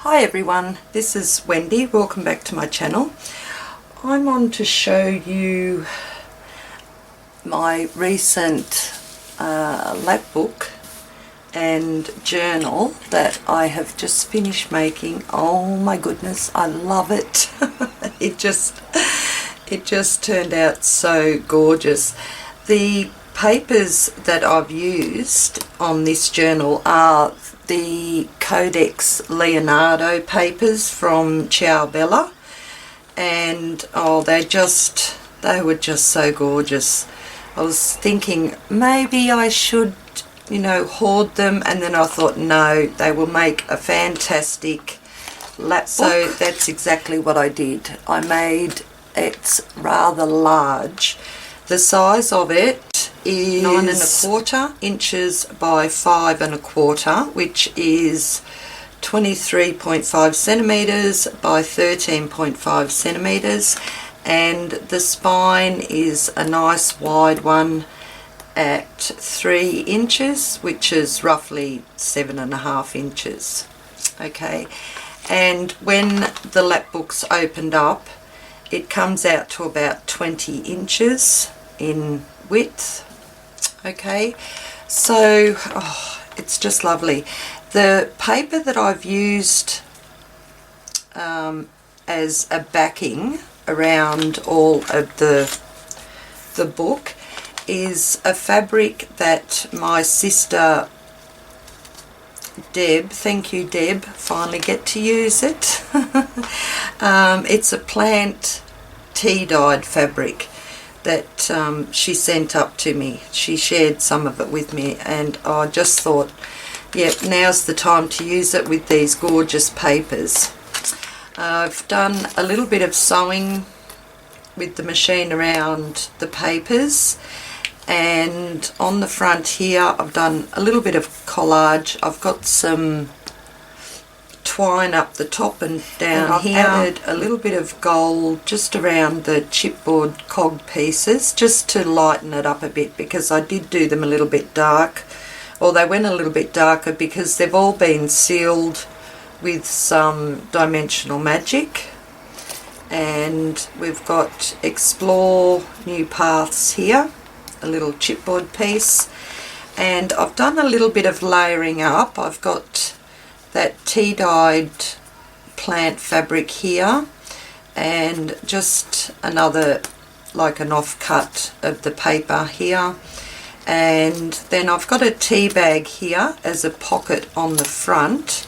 Hi everyone, this is Wendy. Welcome back to my channel. I'm on to show you my recent lapbook and journal that I have just finished making. Oh my goodness, I love it. It just turned out so gorgeous. The papers that I've used on this journal are the Codex Leonardo papers from Ciao Bella, and oh, they were just so gorgeous. I was thinking maybe I should, hoard them, and then I thought no, they will make a fantastic lapbook. So that's exactly what I did. I made it rather large. The size of it is 9¼ inches by 5¼ which is 23.5 centimeters by 13.5 centimeters, and the spine is a nice wide one at 3 inches, which is roughly 7½ inches. Okay, and when the lapbook's opened up, it comes out to about 20 inches in width. Okay, so it's just lovely. The paper that I've used as a backing around all of the book is a fabric that my sister Deb, thank you Deb, finally get to use it. It's a plant tea-dyed fabric that she sent up to me. She shared some of it with me, and I just thought, yeah, now's the time to use it with these gorgeous papers. I've done a little bit of sewing with the machine around the papers, and on the front here I've done a little bit of collage. I've got some twine up the top and down here. I've added a little bit of gold just around the chipboard cog pieces just to lighten it up a bit, because I did do them a little bit dark, or they went a little bit darker because they've all been sealed with some dimensional magic. And we've got Explore New Paths here, a little chipboard piece, and I've done a little bit of layering up. I've got that tea-dyed plant fabric here, and just another, like an off-cut of the paper here, and then I've got a tea bag here as a pocket on the front,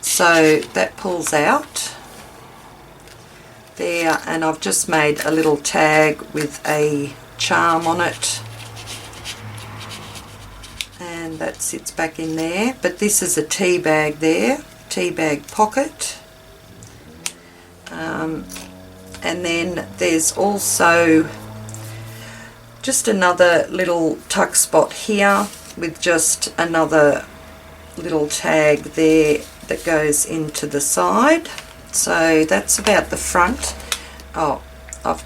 so that pulls out there, and I've just made a little tag with a charm on it, and that sits back in there. But this is a tea bag there, tea bag pocket, and then there's also just another little tuck spot here with just another little tag there that goes into the side. So that's about the front. Oh, I've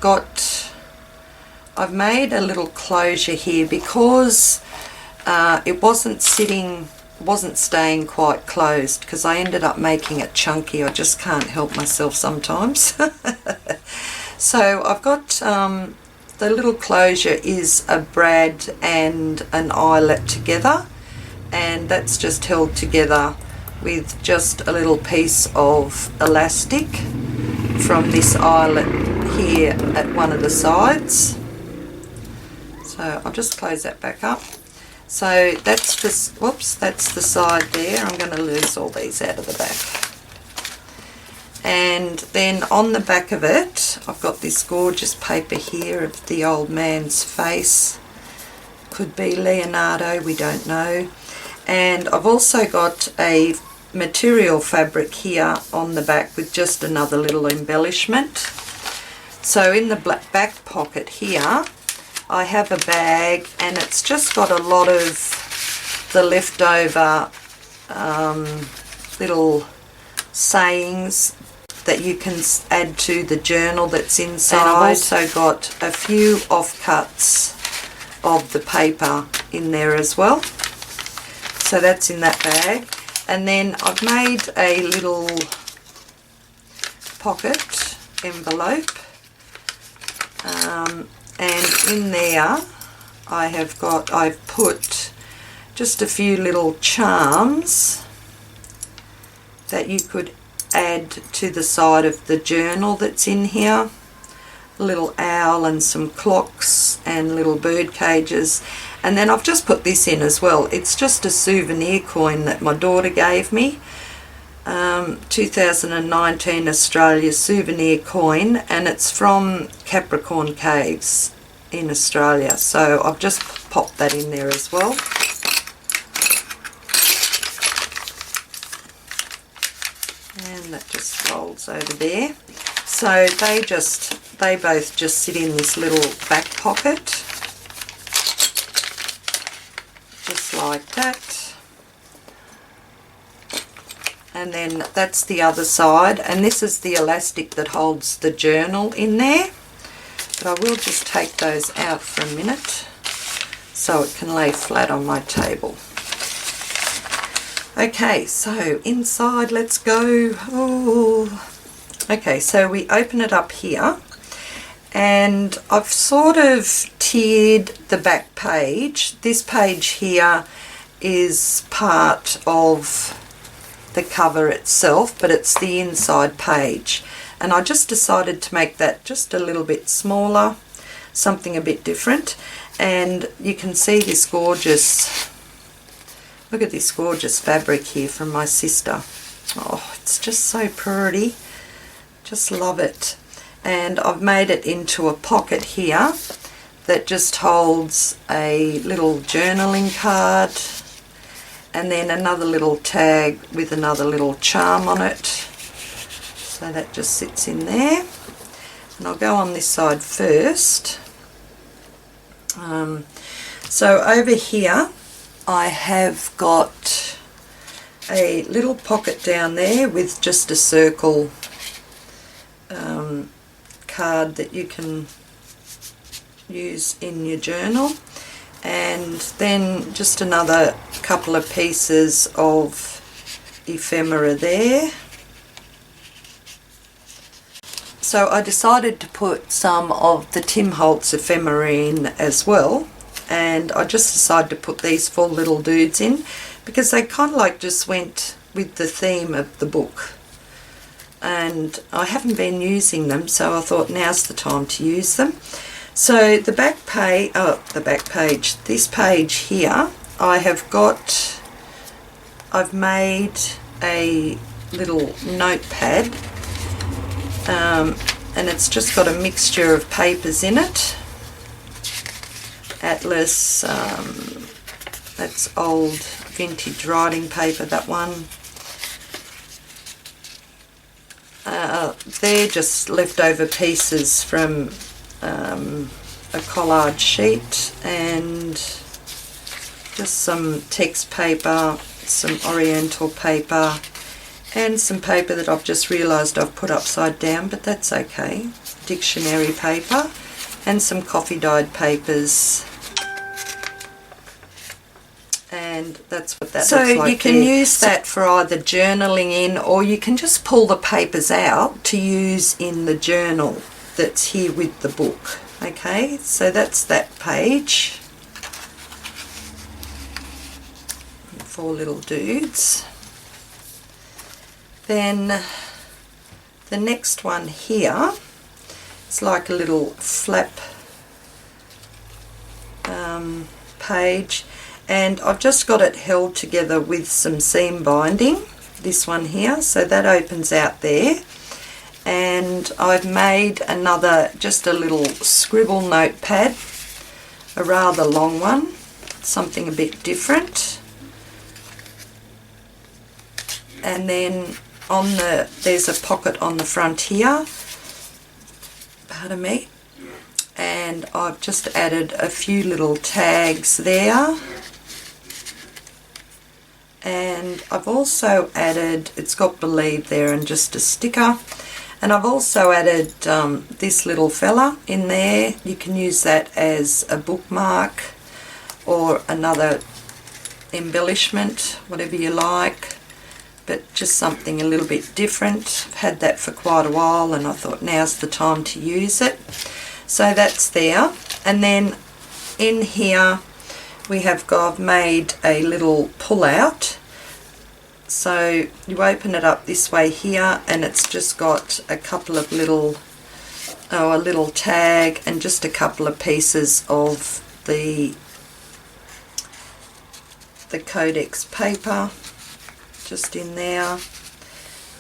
made a little closure here because it wasn't staying quite closed, because I ended up making it chunky. I just can't help myself sometimes. So I've got the little closure is a brad and an eyelet together, and that's just held together with just a little piece of elastic from this eyelet here at one of the sides. So I'll just close that back up. So that's this, whoops, that's the side there. I'm going to lose all these out of the back. And then on the back of it, I've got this gorgeous paper here of the old man's face. Could be Leonardo, we don't know. And I've also got a material fabric here on the back with just another little embellishment. So in the back pocket here, I have a bag, and it's just got a lot of the leftover little sayings that you can add to the journal that's inside. And I've also got a few offcuts of the paper in there as well. So that's in that bag. And then I've made a little pocket envelope, and in there I've put just a few little charms that you could add to the side of the journal that's in here. A little owl and some clocks and little bird cages. And then I've just put this in as well. It's just a souvenir coin that my daughter gave me. 2019 Australia souvenir coin, and it's from Capricorn Caves in Australia. So I've just popped that in there as well. And that just rolls over there. So they both just sit in this little back pocket, just like that. And then that's the other side, and this is the elastic that holds the journal in there. But I will just take those out for a minute so it can lay flat on my table. Okay, so inside, let's go. Oh. Okay, so we open it up here, and I've sort of tiered the back page. This page here is part of the cover itself, but it's the inside page. And I just decided to make that just a little bit smaller, something a bit different. And you can see this gorgeous, look at this gorgeous fabric here from my sister. Oh, it's just so pretty. Just love it. And I've made it into a pocket here that just holds a little journaling card, and then another little tag with another little charm on it. So that just sits in there. And I'll go on this side first. So over here I have got a little pocket down there with just a circle card that you can use in your journal, and then just another couple of pieces of ephemera there. So I decided to put some of the Tim Holtz ephemera in as well, and I just decided to put these 4 little dudes in because they kind of like just went with the theme of the book. And I haven't been using them, so I thought now's the time to use them. So the back page, this page here, I've made a little notepad, and it's just got a mixture of papers in it. Atlas, that's old vintage writing paper, that one. They're just leftover pieces from a collage sheet, and just some text paper, some oriental paper, and some paper that I've just realised I've put upside down, but that's okay. Dictionary paper, and some coffee dyed papers. And that's what that looks like. So you can use that for either journaling in, or you can just pull the papers out to use in the journal that's here with the book. Okay, so that's that page. 4 little dudes. Then the next one here, it's like a little flap page. And I've just got it held together with some seam binding, this one here, so that opens out there. And I've made another, just a little scribble notepad, a rather long one, something a bit different. And then there's a pocket on the front here, pardon me, and I've just added a few little tags there. And I've also added, it's got Believe there and just a sticker. And I've also added this little fella in there. You can use that as a bookmark or another embellishment, whatever you like. but just something a little bit different. I've had that for quite a while and I thought now's the time to use it. So that's there. And then in here I've made a little pull out. So you open it up this way here and it's just got a couple of little, a little tag and just a couple of pieces of the Codex paper just in there.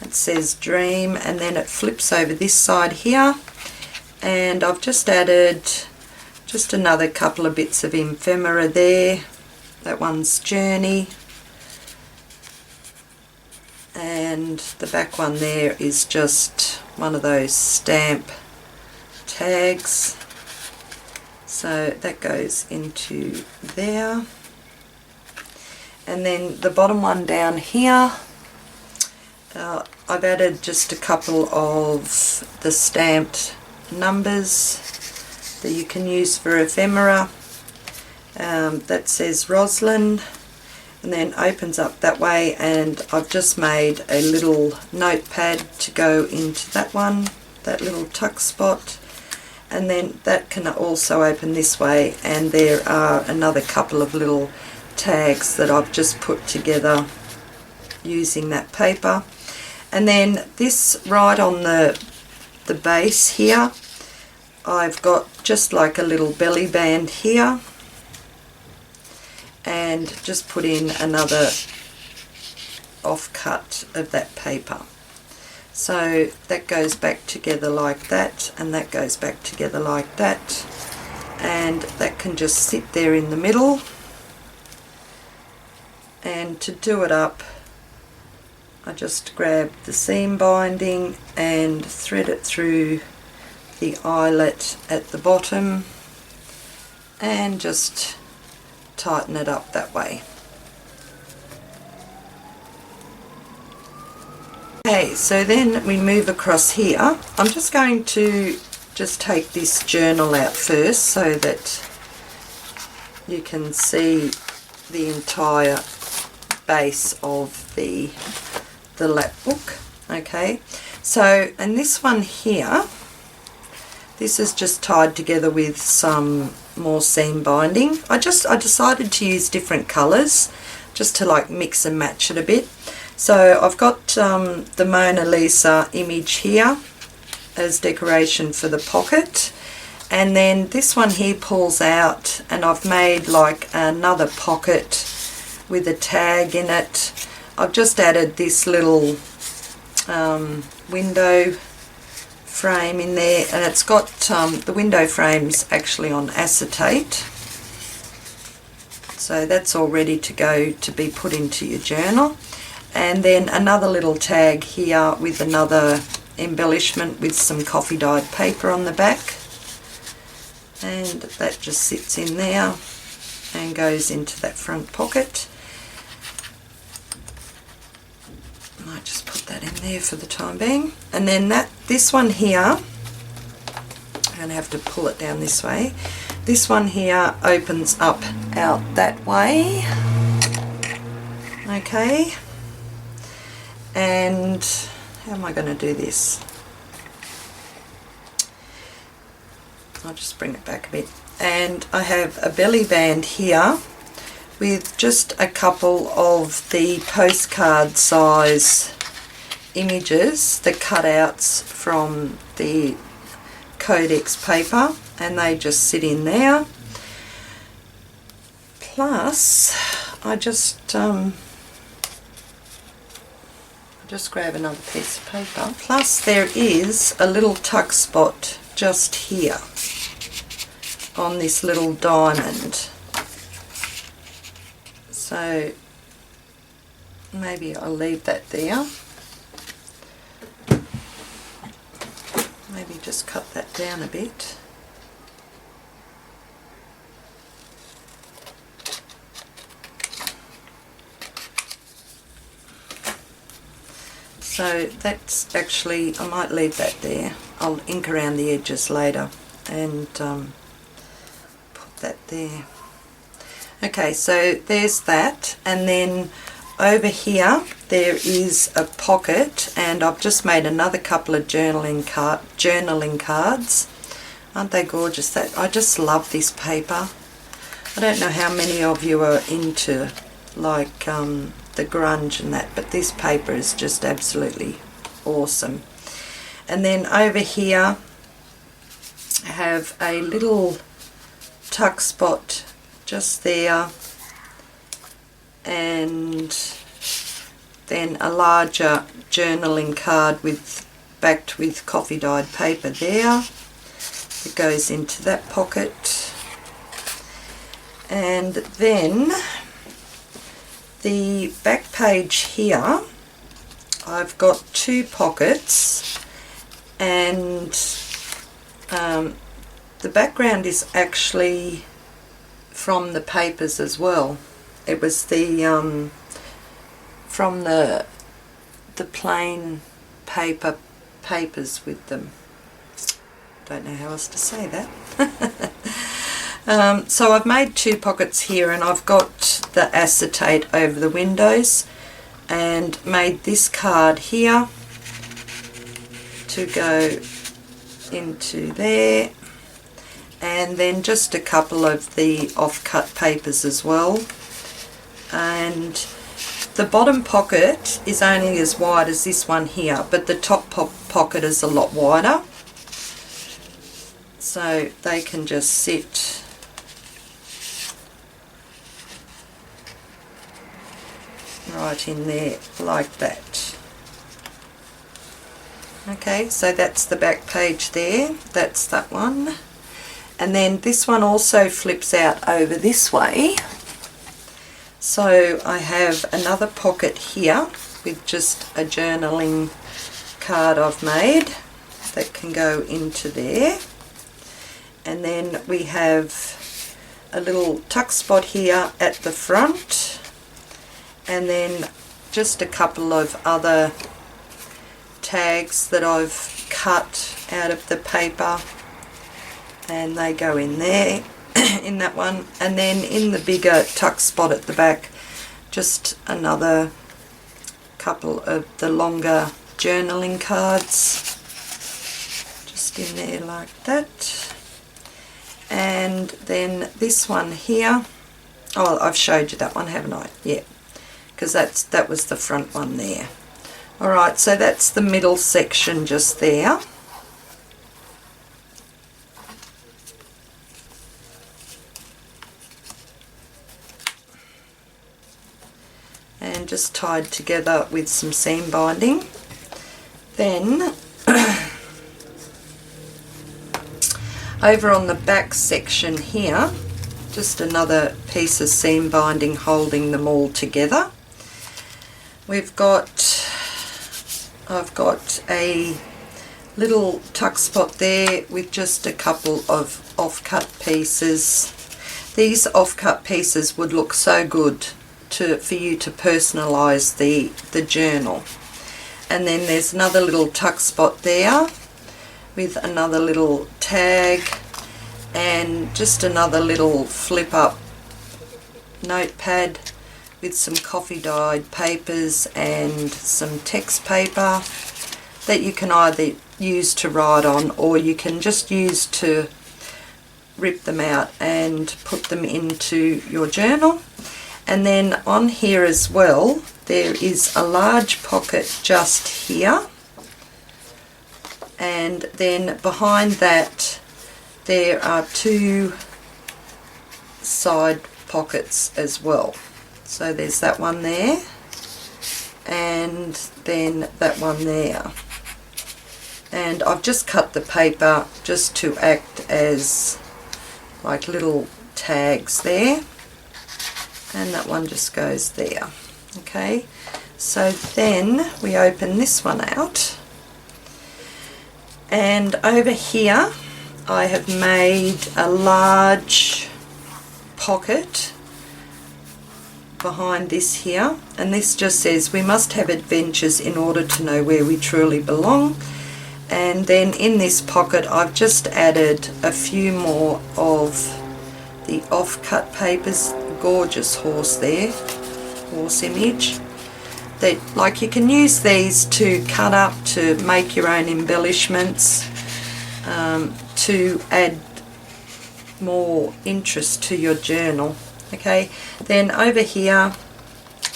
It says Dream, and then it flips over this side here, and I've just added just another couple of bits of ephemera there. That one's Journey, and the back one there is just one of those stamp tags, so that goes into there. And then the bottom one down here, I've added just a couple of the stamped numbers that you can use for ephemera. That says Roslyn, and then opens up that way, and I've just made a little notepad to go into that one, that little tuck spot, and then that can also open this way, and there are another couple of little tags that I've just put together using that paper. And then this right on the base here, I've got just like a little belly band here, and just put in another offcut of that paper. So that goes back together like that, and that goes back together like that, and that can just sit there in the middle. And to do it up, I just grab the seam binding and thread it through the eyelet at the bottom and just tighten it up that way. Okay, so then we move across here. I'm just going to just take this journal out first so that you can see the entire base of the lapbook. Okay, so, and this one here, this is just tied together with some more seam binding. I decided to use different colours just to like mix and match it a bit. So I've got the Mona Lisa image here as decoration for the pocket, and then this one here pulls out, and I've made like another pocket with a tag in it. I've just added this little window frame in there, and it's got the window frame's actually on acetate, so that's all ready to go to be put into your journal. And then another little tag here with another embellishment with some coffee dyed paper on the back, and that just sits in there and goes into that front pocket. I might just put that in there for the time being. And then this one here, I'm going to have to pull it down this way. This one here opens up out that way. Okay. And how am I going to do this? I'll just bring it back a bit. And I have a belly band here with just a couple of the postcard size images, the cutouts from the Codex paper, and they just sit in there. Plus, I just grab another piece of paper. Plus, there is a little tuck spot just here on this little diamond. So maybe I'll leave that there. Maybe just cut that down a bit. So that's actually, I might leave that there. I'll ink around the edges later and put that there. Okay, so there's that, and then over here there is a pocket, and I've just made another couple of journaling cards. Aren't they gorgeous? I just love this paper. I don't know how many of you are into like the grunge and that, but this paper is just absolutely awesome. And then over here I have a little tuck spot just there, and then a larger journaling card backed with coffee dyed paper there. It goes into that pocket. And then the back page here, I've got two pockets, and the background is actually from the papers as well. It was the from the plain papers with them. Don't know how else to say that. So I've made two pockets here, and I've got the acetate over the windows, and made this card here to go into there, and then just a couple of the off-cut papers as well. And the bottom pocket is only as wide as this one here, but the top pocket is a lot wider, so they can just sit right in there like that. Okay, so that's the back page there. That's that one. And then this one also flips out over this way. So I have another pocket here with just a journaling card I've made that can go into there. And then we have a little tuck spot here at the front, and then just a couple of other tags that I've cut out of the paper, and they go in there in that one. And then in the bigger tuck spot at the back, just another couple of the longer journaling cards just in there like that. And then this one here, oh, I've showed you that one, haven't I? Yeah, because that was the front one there. Alright, so that's the middle section just there. And just tied together with some seam binding. Then over on the back section here, just another piece of seam binding holding them all together. I've got a little tuck spot there with just a couple of off-cut pieces. These off-cut pieces would look so good for you to personalise the journal. And then there's another little tuck spot there with another little tag, and just another little flip up notepad with some coffee dyed papers and some text paper that you can either use to write on, or you can just use to rip them out and put them into your journal. And then on here as well, there is a large pocket just here, and then behind that there are two side pockets as well. So there's that one there, and then that one there. And I've just cut the paper just to act as like little tags there, and that one just goes there. Okay, so then we open this one out, and over here I have made a large pocket behind this here, and this just says we must have adventures in order to know where we truly belong. And then in this pocket I've just added a few more of the off-cut papers. Gorgeous horse there, horse image. that, like, you can use these to cut up to make your own embellishments, to add more interest to your journal. Okay, then over here,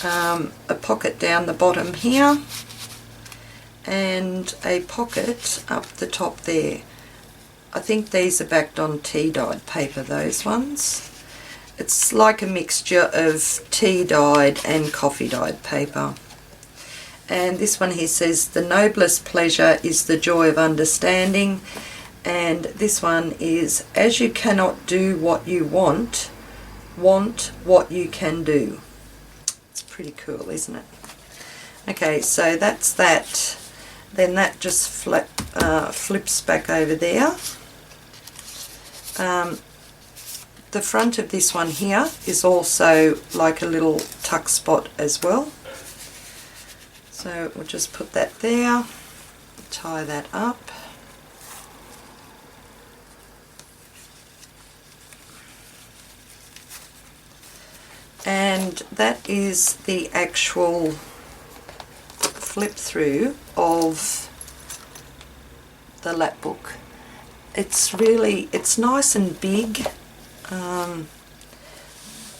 a pocket down the bottom here, and a pocket up the top there. I think these are backed on tea dyed paper, those ones. It's like a mixture of tea dyed and coffee dyed paper. And this one here says, the noblest pleasure is the joy of understanding. And this one is, as you cannot do what you want, want what you can do. It's pretty cool, isn't it? Okay, so that's that. Then that just flips back over there. The front of this one here is also like a little tuck spot as well. So we'll just put that there, tie that up. And that is the actual flip through of the lapbook. It's nice and big, and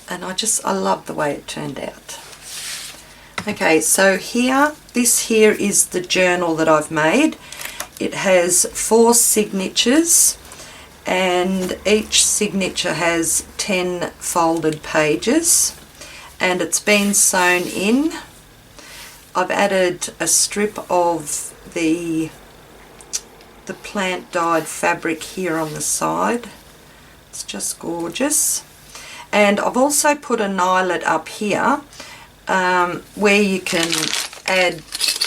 I love the way it turned out. Okay, so this here is the journal that I've made. It has 4 signatures, and each signature has 10 folded pages, and it's been sewn in. I've added a strip of the plant dyed fabric here on the side. It's just gorgeous. And I've also put a eyelet up here where you can add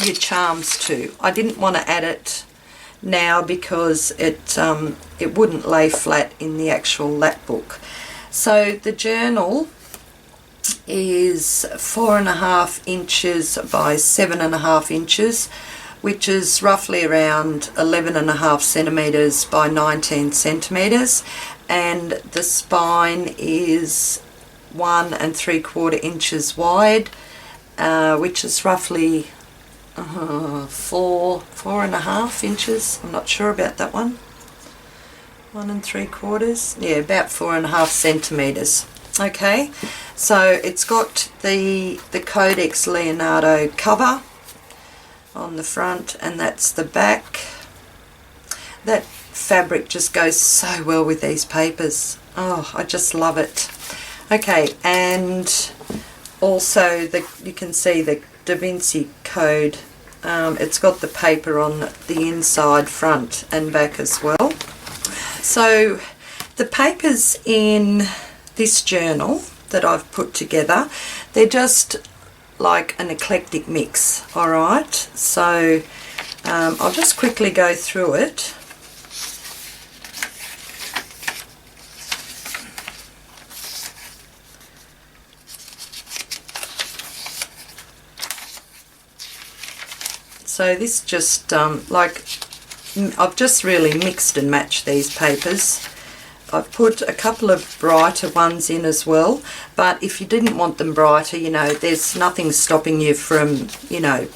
your charms to. I didn't want to add it now because it wouldn't lay flat in the actual lapbook. So the journal is 4.5 inches by 7.5 inches, which is roughly around 11.5 centimetres by 19 centimetres, and the spine is 1 3/4 inches wide, which is roughly 4.5 inches. I'm not sure about that one. 1 3/4, yeah, about 4.5 centimetres. Okay, so it's got the Codex Leonardo cover on the front, and that's the back. That fabric just goes so well with these papers. Oh, I just love it. Okay, and also you can see the Da Vinci Code. It's got the paper on the inside, front and back as well. So the papers in this journal that I've put together, they're just like an eclectic mix. Alright, so I'll just quickly go through it. So this just I've just really mixed and matched these papers. I've put a couple of brighter ones in as well, but if you didn't want them brighter, you know, there's nothing stopping you from, you know,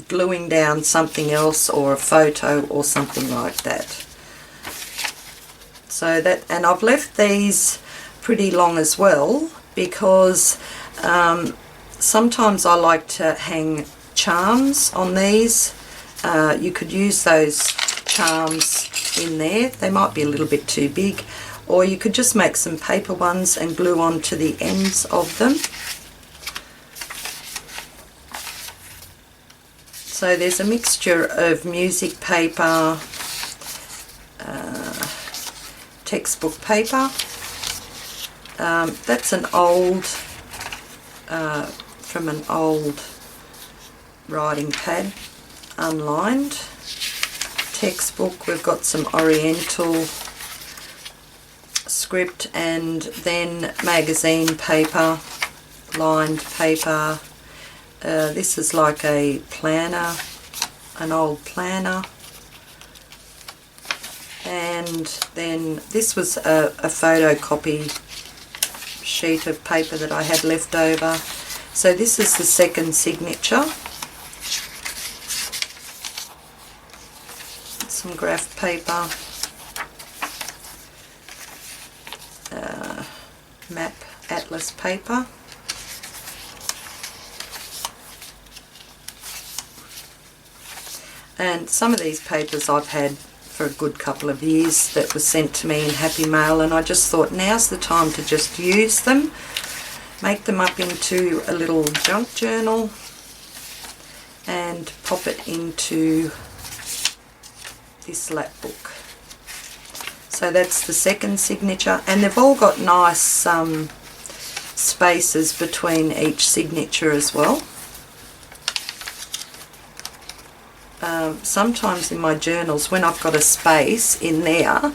gluing down something else or a photo or something like that. So that, and I've left these pretty long as well because sometimes I like to hang charms on these. You could use those charms in there. They might be a little bit too big, or you could just make some paper ones and glue on to the ends of them. So there's a mixture of music paper, textbook paper. That's an old, from an old writing pad, unlined. Textbook, we've got some Oriental script, and then magazine paper, lined paper. This is like a planner, an old planner. And then this was a photocopy sheet of paper that I had left over. So this is the second signature. Some graph paper, map atlas paper, and some of these papers I've had for a good couple of years that was sent to me in Happy Mail, and I just thought now's the time to just use them, make them up into a little junk journal and pop it into this lapbook. So that's the second signature, and they've all got nice spaces between each signature as well. Sometimes in my journals, when I've got a space in there,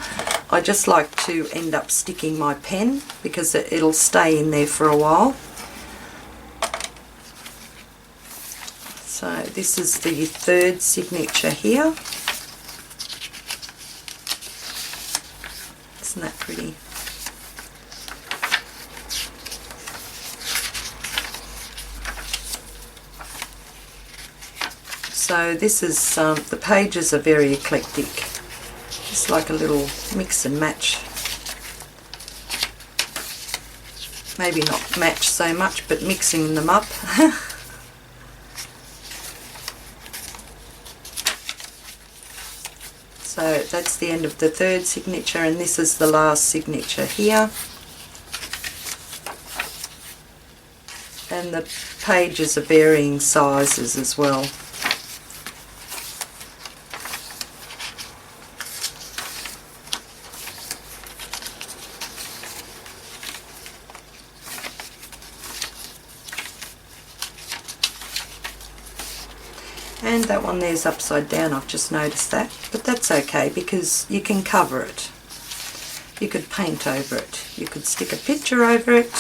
I just like to end up sticking my pen because it'll stay in there for a while. So this is the third signature here. Isn't that pretty? So this is, the pages are very eclectic, just like a little mix and match. Maybe not match so much, but mixing them up. So that's the end of the third signature, and this is the last signature here. And the pages are varying sizes as well. And that one there's upside down, I've just noticed that, but that's okay because you can cover it. You could paint over it, you could stick a picture over it,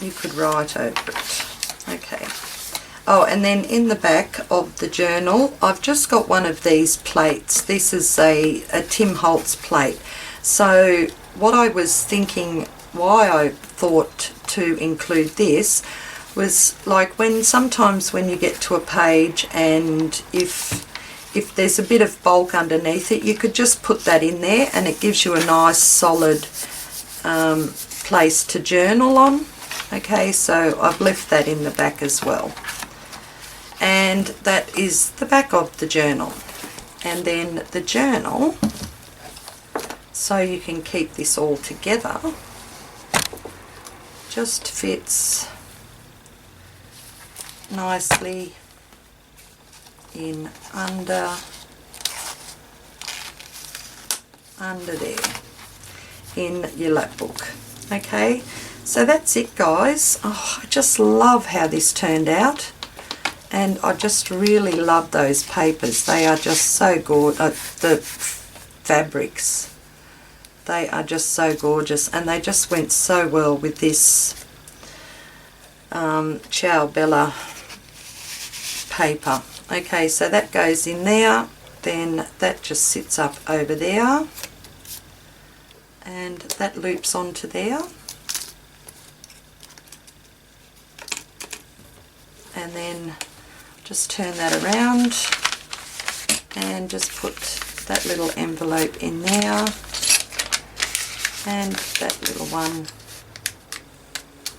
you could write over it. Okay. Oh, and then in the back of the journal, I've just got one of these plates. This is a Tim Holtz plate. So what I was thinking, why I thought to include this, was like sometimes when you get to a page and if there's a bit of bulk underneath it, you could just put that in there and it gives you a nice solid place to journal on. Okay, so I've left that in the back as well. And that is the back of the journal. And then the journal, so you can keep this all together, just fits nicely in under there in your lapbook. Okay, so that's it, guys. Oh, I just love how this turned out, and I just really love those papers. They are just so gorgeous. The fabrics, they are just so gorgeous, and they just went so well with this Ciao Bella paper. Okay, so that goes in there, then that just sits up over there, and that loops onto there, and then just turn that around and just put that little envelope in there and that little one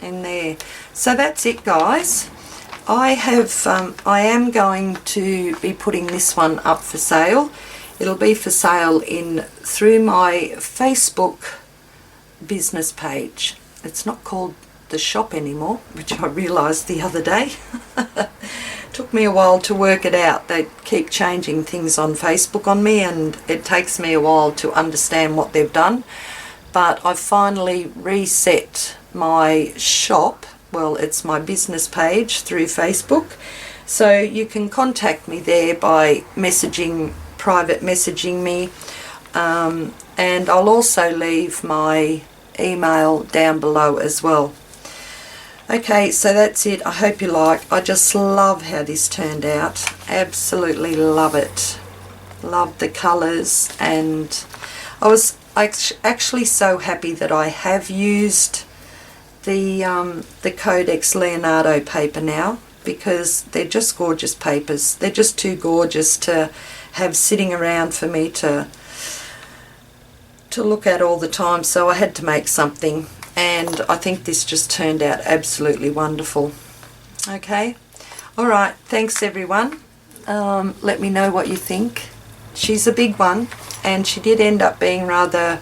in there. So that's it, guys. I am going to be putting this one up for sale. It'll be for sale through my Facebook business page. It's not called the shop anymore, which I realised the other day. Took me a while to work it out. They keep changing things on Facebook on me, and it takes me a while to understand what they've done. But I've finally reset my shop. Well, it's my business page through Facebook, so you can contact me there by private messaging me, and I'll also leave my email down below as well. Okay, so that's it. I hope you like. I just love how this turned out. Absolutely love it. Love the colours, and I was actually so happy that I have used the Codex Leonardo paper now, because they're just gorgeous papers. They're just too gorgeous to have sitting around for me to look at all the time, so I had to make something, and I think this just turned out absolutely wonderful. Okay, alright, thanks everyone. Let me know what you think. She's a big one, and she did end up being rather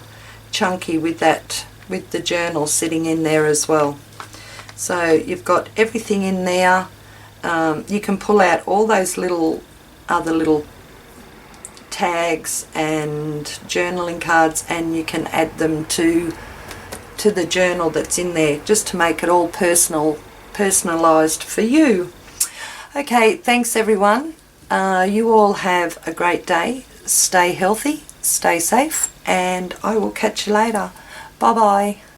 chunky with the journal sitting in there as well. So you've got everything in there. You can pull out all those other little tags and journaling cards, and you can add them to the journal that's in there, just to make it all personalized for you. Okay, thanks everyone. You all have a great day. Stay healthy, stay safe, and I will catch you later. Bye bye.